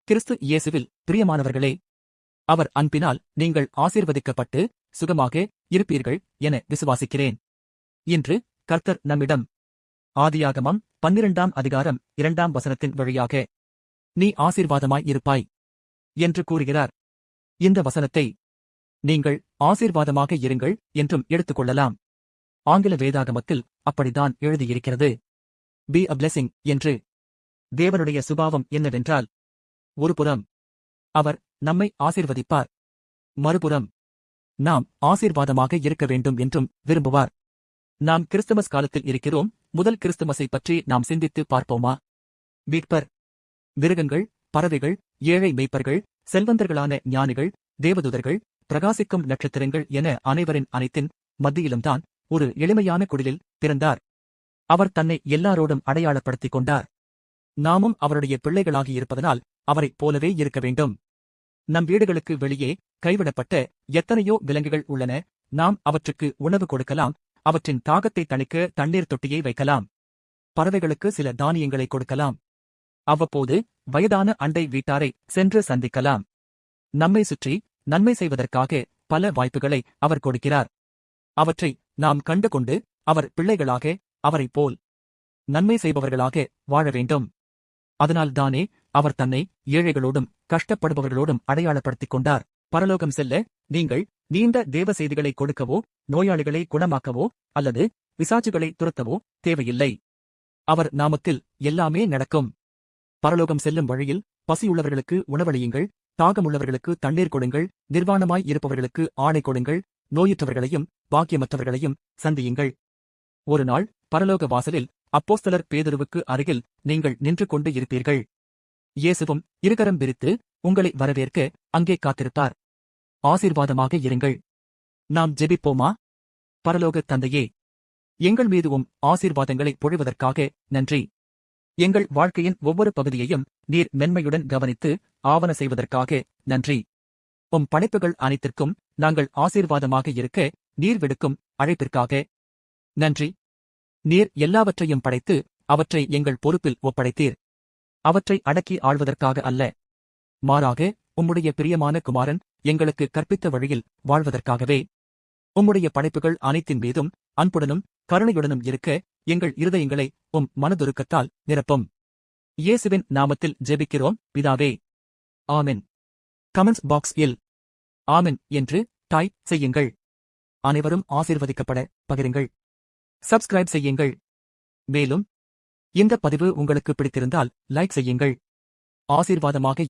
கிறிஸ்து இயேசுவில் பிரியமானவர்களே, அவர் அன்பினால் நீங்கள் ஆசீர்வதிக்கப்பட்டு சுகமாக இருப்பீர்கள் என விசுவாசிக்கிறேன். இன்று கர்த்தர் நம்மிடம் ஆதியாகமம் 12ஆம் அதிகாரம் 2ஆம் வசனத்தின் வழியாக நீ ஆசீர்வாதமாய் இருப்பாய் என்று கூறுகிறார். இந்த வசனத்தை நீங்கள் ஆசீர்வாதமாக இருங்கள் என்றும் எடுத்துக்கொள்ளலாம். ஆங்கில வேதாகமத்தில் அப்படித்தான் எழுதியிருக்கிறது. பி அ பிளெஸிங் என்று. தேவனுடைய சுபாவம் என்னவென்றால், ஒருபுறம் அவர் நம்மை ஆசீர்வதிப்பார், மறுபுறம் நாம் ஆசீர்வாதமாக இருக்க வேண்டும் என்றும் விரும்புவார். நாம் கிறிஸ்துமஸ் காலத்தில் இருக்கிறோம். முதல் கிறிஸ்துமஸை பற்றி நாம் சிந்தித்து பார்ப்போமா? மீட்பர், மிருகங்கள், பறவைகள், ஏழை மேய்ப்பர்கள், செல்வந்தர்களான ஞானிகள், தேவதூதர்கள், பிரகாசிக்கும் நட்சத்திரங்கள் என அனைவரின் அனைத்தின் மத்தியிலும்தான் ஒரு எளிமையான குடிலில் பிறந்தார். அவர் தன்னை எல்லாரோடும் அடையாளப்படுத்திக் கொண்டார். நாமும் அவருடைய பிள்ளைகளாகி இருப்பதனால் அவரைப் போலவே இருக்க வேண்டும். நம் வீடுகளுக்கு வெளியே கைவிடப்பட்ட எத்தனையோ விலங்குகள் உள்ளன. நாம் அவற்றுக்கு உணவு கொடுக்கலாம். அவற்றின் தாகத்தை தணிக்க தண்ணீர் தொட்டியை வைக்கலாம். பறவைகளுக்கு சில தானியங்களை கொடுக்கலாம். அவ்வப்போது வயதான அண்டை வீட்டாரை சென்று சந்திக்கலாம். நம்மை சுற்றி நன்மை செய்வதற்காக பல வாய்ப்புகளை அவர் கொடுக்கிறார். அவற்றை நாம் கண்டுகொண்டு அவர் பிள்ளைகளாக அவரைப் போல் நன்மை செய்பவர்களாக வாழ வேண்டும். அதனால்தானே அவர் தன்னை ஏழைகளோடும் கஷ்டப்படுபவர்களோடும் அடையாளப்படுத்திக் கொண்டார். பரலோகம் செல்ல நீங்கள் நீண்ட தேவ செய்திகளை கொடுக்கவோ, நோயாளிகளை குணமாக்கவோ அல்லது பிசாசுகளை துரத்தவோ தேவையில்லை. அவர் நாமத்தில் எல்லாமே நடக்கும். பரலோகம் செல்லும் வழியில் பசியுள்ளவர்களுக்கு உணவளியுங்கள், தாகமுள்ளவர்களுக்கு தண்ணீர் கொடுங்கள், நிர்வாணமாய் இருப்பவர்களுக்கு ஆணை கொடுங்கள், நோயுற்றவர்களையும் பாக்கியமற்றவர்களையும் சந்தியுங்கள். ஒரு நாள் பரலோக வாசலில் அப்போஸ்தலர் பேதுருவுக்கு அருகில் நீங்கள் நின்று கொண்டு இருப்பீர்கள். இயேசுவும் இருகரம் விரித்து உங்களை வரவேற்க அங்கே காத்திருப்பார். ஆசீர்வாதமாக இருங்கள். நாம் ஜெபிப்போமா? பரலோக தந்தையே, எங்கள் மீதுவும் ஆசீர்வாதங்களை பொழிவதற்காக நன்றி. எங்கள் வாழ்க்கையின் ஒவ்வொரு பகுதியையும் நீர் மென்மையுடன் கவனித்து ஆவண செய்வதற்காக நன்றி. உம் படைப்புகள் அனைத்திற்கும் நாங்கள் ஆசீர்வாதமாக இருக்க நீர் விடுக்கும் அழைப்பிற்காக நன்றி. நீர் எல்லாவற்றையும் படைத்து அவற்றை எங்கள் பொறுப்பில் ஒப்படைத்தீர். அவற்றை அடக்கி ஆள்வதற்காக அல்ல, மாறாக உம்முடைய பிரியமான குமாரன் எங்களுக்கு கற்பித்த வழியில் வாழ்வதற்காகவே. உம்முடைய படைப்புகள் அனைத்தின் மீதும் அன்புடனும் கருணையுடனும் இருக்க எங்கள் இருதயங்களை உம் மனதுருக்கத்தால் நிரப்பும். இயேசுவின் நாமத்தில் ஜெபிக்கிறோம் பிதாவே. ஆமென். கமெண்ட்ஸ் பாக்ஸ் இல் ஆமென் என்று டைப் செய்யுங்கள். அனைவரும் ஆசீர்வதிக்கப்பட பகிருங்கள். சப்ஸ்கிரைப் செய்யுங்கள். மேலும் இந்த பதிவு உங்களுக்கு பிடித்திருந்தால் லைக் செய்யுங்கள். ஆசீர்வாதமாக